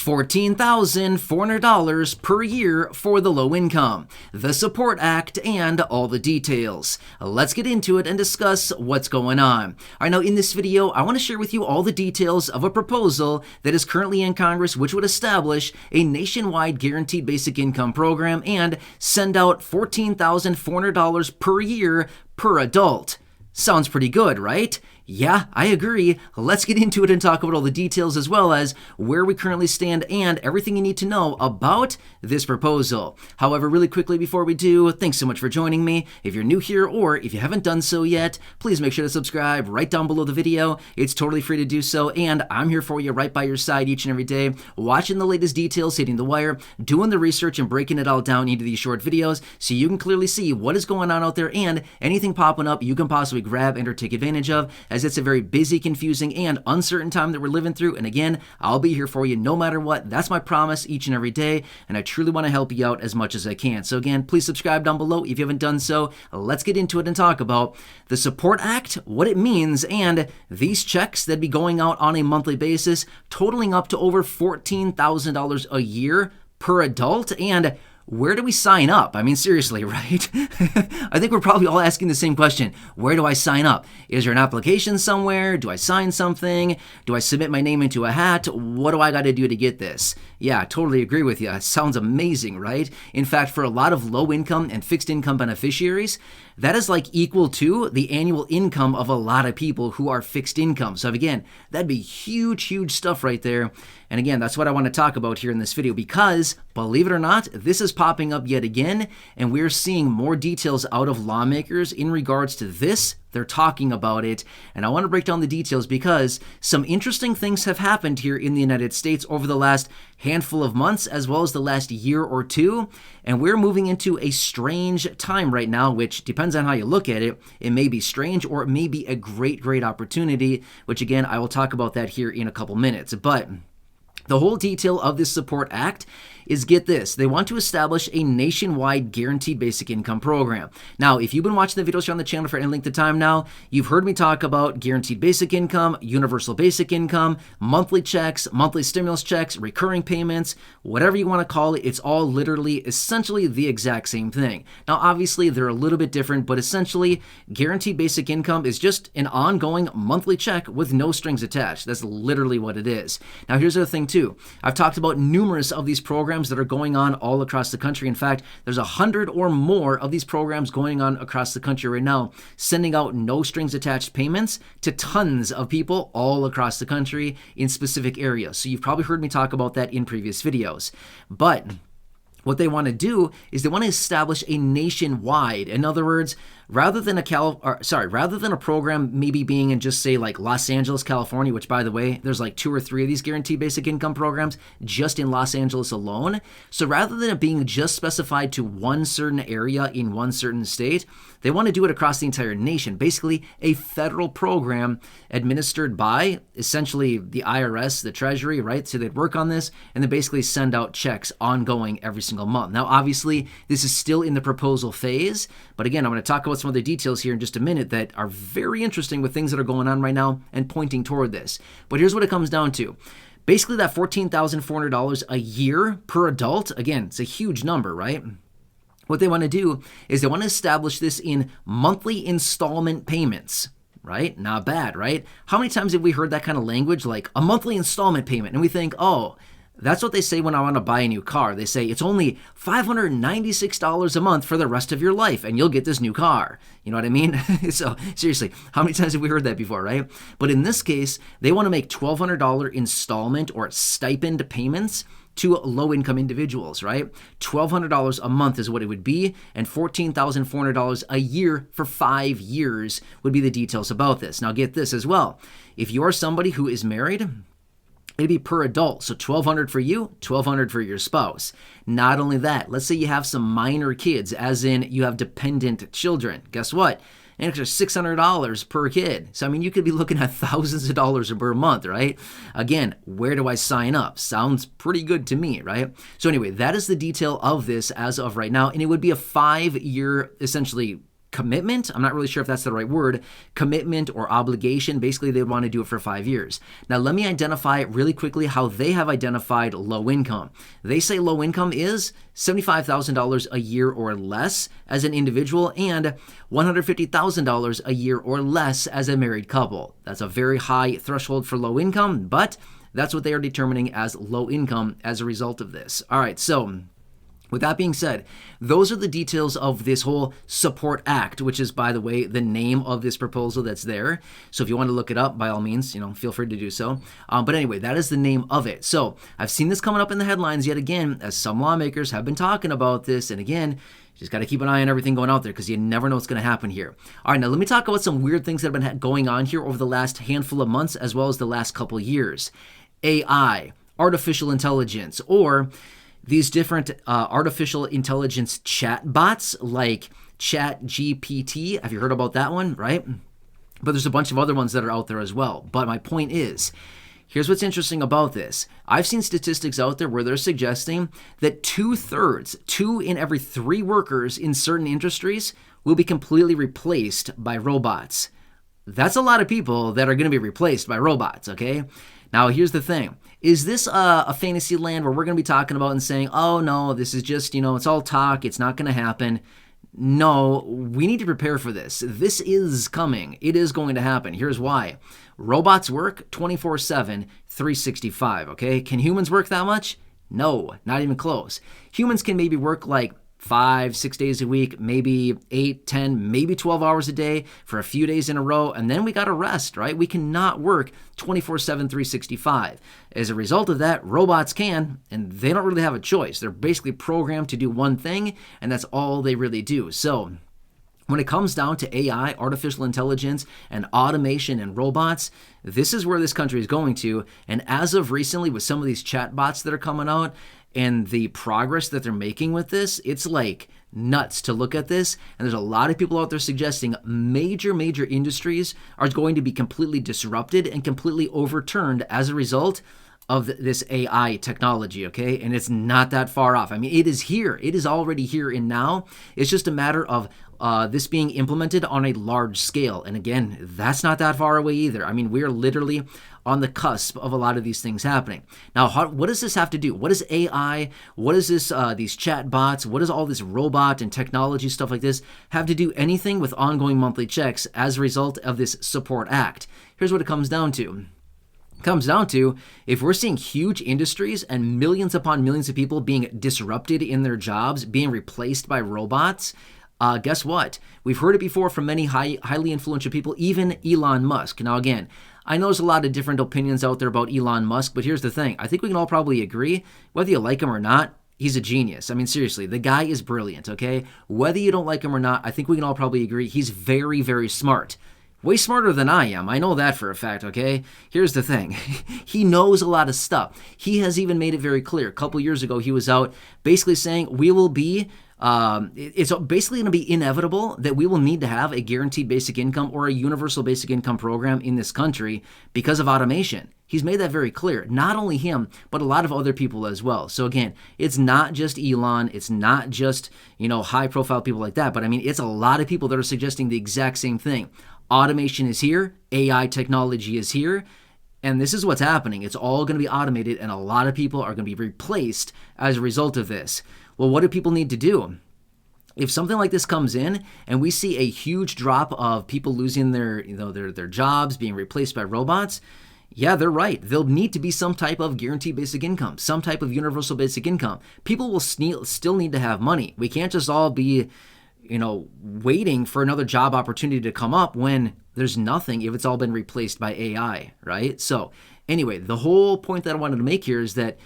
$14,400 per year for the low income, the Support Act, and all the details. Let's get into it and discuss what's going on. All right, now in this video, I want to share with you all the details of a proposal that is currently in Congress, which would establish a nationwide guaranteed basic income program and send out $14,400 per year per adult. Sounds pretty good, right? Yeah, I agree. Let's get into it and talk about all the details as well as where we currently stand and everything you need to know about this proposal. However, really quickly before we do, thanks so much for joining me. If you're new here or if you haven't done so yet, please make sure to subscribe right down below the video. It's totally free to do so, and I'm here for you right by your side each and every day, watching the latest details hitting the wire, doing the research and breaking it all down into these short videos so you can clearly see what is going on out there and anything popping up you can possibly grab and or take advantage of, as it's a very busy, confusing, and uncertain time that we're living through. And again, I'll be here for you no matter what. That's my promise each and every day, and I truly want to help you out as much as I can. So again, please subscribe down below if you haven't done so. Let's get into it and talk about the Support Act, what it means, and these checks that be going out on a monthly basis, totaling up to over $14,000 a year per adult. And where do we sign up? I mean, seriously, right? I think we're probably all asking the same question. Where do I sign up? Is there an application somewhere? Do I sign something? Do I submit my name into a hat? What do I got to do to get this? Yeah, I totally agree with you. It sounds amazing, right? In fact, for a lot of low income and fixed income beneficiaries, that is like equal to the annual income of a lot of people who are fixed income. So again, that'd be huge, huge stuff right there. And again, that's what I want to talk about here in this video because, believe it or not, this is popping up yet again, and we're seeing more details out of lawmakers in regards to this. They're talking about it, and I want to break down the details because some interesting things have happened here in the United States over the last handful of months as well as the last year or two, and we're moving into a strange time right now, which depends on how you look at it. It may be strange or it may be a great, great opportunity, which again, I will talk about that here in a couple minutes. But the whole detail of this Support Act is, get this, they want to establish a nationwide guaranteed basic income program. Now, if you've been watching the videos here on the channel for any length of time now, you've heard me talk about guaranteed basic income, universal basic income, monthly checks, monthly stimulus checks, recurring payments, whatever you want to call it. It's all literally essentially the exact same thing. Now, obviously, they're a little bit different, but essentially, guaranteed basic income is just an ongoing monthly check with no strings attached. That's literally what it is. Now, here's the other thing, too. I've talked about numerous of these programs that are going on all across the country. In fact, there's 100 or more of these programs going on across the country right now, sending out no strings attached payments to tons of people all across the country in specific areas. So you've probably heard me talk about that in previous videos. But what they want to do is they want to establish a nationwide, in other words, rather than a program maybe being in just say like Los Angeles, California, which by the way, there's like 2 or 3 of these guaranteed basic income programs just in Los Angeles alone. So rather than it being just specified to one certain area in one certain state, they want to do it across the entire nation, basically a federal program administered by essentially the IRS, the Treasury, right? So they'd work on this and then basically send out checks ongoing every single month. Now, obviously, this is still in the proposal phase, but again, I'm going to talk about some other details here in just a minute that are very interesting with things that are going on right now and pointing toward this. But here's what it comes down to. Basically, that $14,400 a year per adult, again, it's a huge number, right? What they want to do is they want to establish this in monthly installment payments, right? Not bad, right? How many times have we heard that kind of language, like a monthly installment payment? And we think, oh, that's what they say when I want to buy a new car. They say it's only $596 a month for the rest of your life, and you'll get this new car. You know what I mean? So seriously, how many times have we heard that before, right? But in this case, they want to make $1,200 installment or stipend payments to low-income individuals, right? $1,200 a month is what it would be, and $14,400 a year for 5 years would be the details about this. Now, get this as well. If you're somebody who is married, it'd be per adult. So $1,200 for you, $1,200 for your spouse. Not only that, let's say you have some minor kids, as in you have dependent children. Guess what? An extra $600 per kid. So, I mean, you could be looking at thousands of dollars per month, right? Again, where do I sign up? Sounds pretty good to me, right? So anyway, that is the detail of this as of right now. And it would be a 5-year, essentially, commitment. I'm not really sure if that's the right word, commitment or obligation. Basically, they want to do it for 5 years. Now, let me identify really quickly how they have identified low income. They say low income is $75,000 a year or less as an individual and $150,000 a year or less as a married couple. That's a very high threshold for low income, but that's what they are determining as low income as a result of this. All right, so with that being said, those are the details of this whole Support Act, which is, by the way, the name of this proposal that's there. So if you want to look it up, by all means, feel free to do so. But anyway, that is the name of it. So I've seen this coming up in the headlines yet again, as some lawmakers have been talking about this. And again, just got to keep an eye on everything going out there because you never know what's going to happen here. All right, now let me talk about some weird things that have been going on here over the last handful of months as well as the last couple years. AI, artificial intelligence, or these different artificial intelligence chat bots like ChatGPT. Have you heard about that one, right? But there's a bunch of other ones that are out there as well. But my point is, here's what's interesting about this. I've seen statistics out there where they're suggesting that 2/3, 2 in every 3 workers in certain industries will be completely replaced by robots. That's a lot of people that are going to be replaced by robots, okay? Now, here's the thing. Is this a fantasy land where we're going to be talking about and saying, oh, no, this is just, it's all talk. It's not going to happen. No, we need to prepare for this. This is coming. It is going to happen. Here's why. Robots work 24/7, 365, okay? Can humans work that much? No, not even close. Humans can maybe work like 5, 6 days a week, maybe 8, 10, maybe 12 hours a day for a few days in a row, and then we got to rest, right? We cannot work 24/7, 365. As a result of that, robots can, and they don't really have a choice. They're basically programmed to do one thing, and that's all they really do. So when it comes down to AI, artificial intelligence, and automation and robots, this is where this country is going to. And as of recently, with some of these chatbots that are coming out, and the progress that they're making with this, it's like nuts to look at this. And there's a lot of people out there suggesting major industries are going to be completely disrupted and completely overturned as a result of this AI technology, okay? And it's not that far off. I mean, it is here. It is already here and now. It's just a matter of this being implemented on a large scale. And again, that's not that far away either. I mean, we are literally on the cusp of a lot of these things happening. Now, what does this have to do? What is AI? What is this, these chat bots? What does all this robot and technology stuff like this have to do anything with ongoing monthly checks as a result of this Support Act? Here's what it comes down to. It comes down to, if we're seeing huge industries and millions upon millions of people being disrupted in their jobs, being replaced by robots, guess what? We've heard it before from many highly influential people, even Elon Musk. Now, again, I know there's a lot of different opinions out there about Elon Musk, but here's the thing. I think we can all probably agree, whether you like him or not, he's a genius. I mean, seriously, the guy is brilliant, okay? Whether you don't like him or not, I think we can all probably agree he's very, very smart. Way smarter than I am. I know that for a fact, okay? Here's the thing. He knows a lot of stuff. He has even made it very clear. A couple years ago, he was out basically saying we will be it's basically going to be inevitable that we will need to have a guaranteed basic income or a universal basic income program in this country because of automation. He's made that very clear. Not only him, but a lot of other people as well. So again, it's not just Elon. It's not just, high profile people like that. But I mean, it's a lot of people that are suggesting the exact same thing. Automation is here. AI technology is here. And this is what's happening. It's all going to be automated, and a lot of people are going to be replaced as a result of this. Well, what do people need to do? If something like this comes in and we see a huge drop of people losing their jobs, being replaced by robots, yeah, they're right. There'll need to be some type of guaranteed basic income, some type of universal basic income. People will still need to have money. We can't just all be, waiting for another job opportunity to come up when there's nothing if it's all been replaced by AI, right? So anyway, the whole point that I wanted to make here is that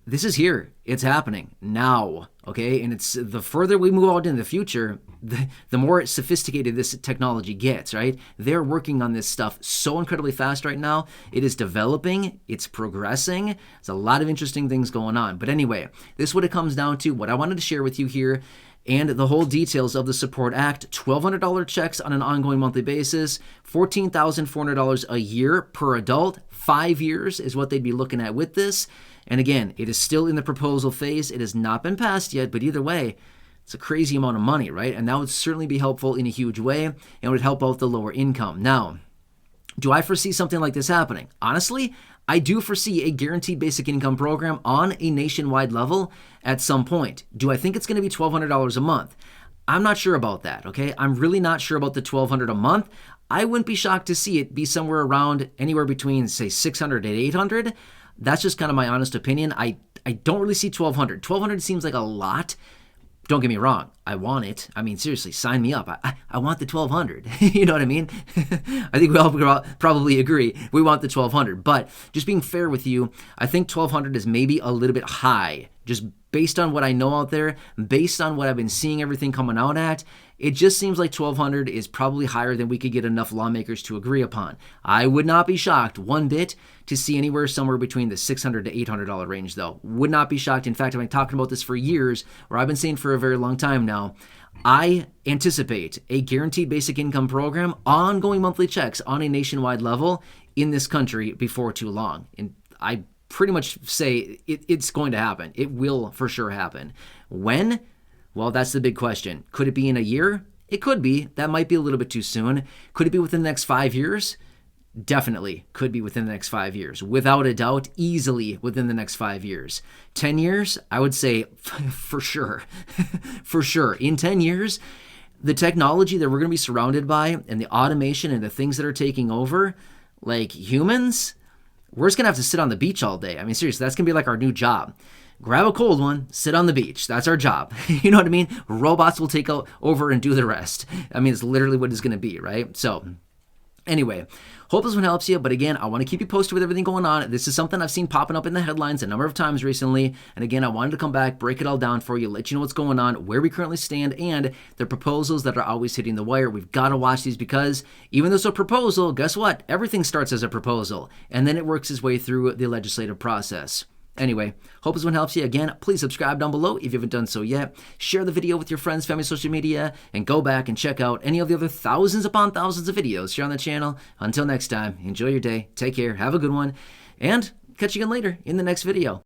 this is here. It's happening now, okay? And it's the further we move out in the future, the more sophisticated this technology gets, right? They're working on this stuff so incredibly fast right now. It is developing. It's progressing. There's a lot of interesting things going on. But anyway, this is what it comes down to. What I wanted to share with you here and the whole details of the Support Act, $1,200 checks on an ongoing monthly basis, $14,400 a year per adult, 5 years is what they'd be looking at with this. And again, it is still in the proposal phase. It has not been passed yet, but either way, It's a crazy amount of money, right? And that would certainly be helpful in a huge way and would help out the lower income. Now, do I foresee something like this happening? Honestly, I do foresee a guaranteed basic income program on a nationwide level at some point. Do I think it's going to be $1,200 a month? I'm not sure about that, okay? I'm really not sure about the $1,200 a month. I wouldn't be shocked to see it be somewhere around anywhere between, say, $600 and $800. That's just kind of my honest opinion. I don't really see $1,200. $1,200 seems like a lot. Don't get me wrong. I want it. I mean, seriously, sign me up. I want the $1,200. You know what I mean? I think we all probably agree. We want the $1,200. But just being fair with you, I think $1,200 is maybe a little bit high. Just based on what I know out there, based on what I've been seeing everything coming out at, it just seems like $1,200 is probably higher than we could get enough lawmakers to agree upon. I would not be shocked one bit to see anywhere somewhere between the $600 to $800 range, though. Would not be shocked. In fact, I've been talking about this for years, or I've been saying for a very long time now. I anticipate a guaranteed basic income program, ongoing monthly checks on a nationwide level in this country before too long. And I pretty much say it's going to happen. It will for sure happen. When? Well, that's the big question. Could it be in a year? It could be. That might be a little bit too soon. Could it be within the next 5 years? Definitely could be within the next 5 years. Without a doubt, easily within the next 5 years. 10 years? I would say for sure. For sure. In 10 years, the technology that we're going to be surrounded by and the automation and the things that are taking over, like humans, we're just going to have to sit on the beach all day. I mean, seriously, that's going to be like our new job. Grab a cold one, sit on the beach. That's our job. You know what I mean? Robots will take over and do the rest. I mean, it's literally what it's going to be, right? So anyway, hope this one helps you. But again, I want to keep you posted with everything going on. This is something I've seen popping up in the headlines a number of times recently. And again, I wanted to come back, break it all down for you, let you know what's going on, where we currently stand, and the proposals that are always hitting the wire. We've got to watch these because even though it's a proposal, guess what? Everything starts as a proposal, and then it works its way through the legislative process. Anyway, hope this one helps you. Again, please subscribe down below if you haven't done so yet. Share the video with your friends, family, social media, and go back and check out any of the other thousands upon thousands of videos here on the channel. Until next time, enjoy your day, take care, have a good one, and catch you again later in the next video.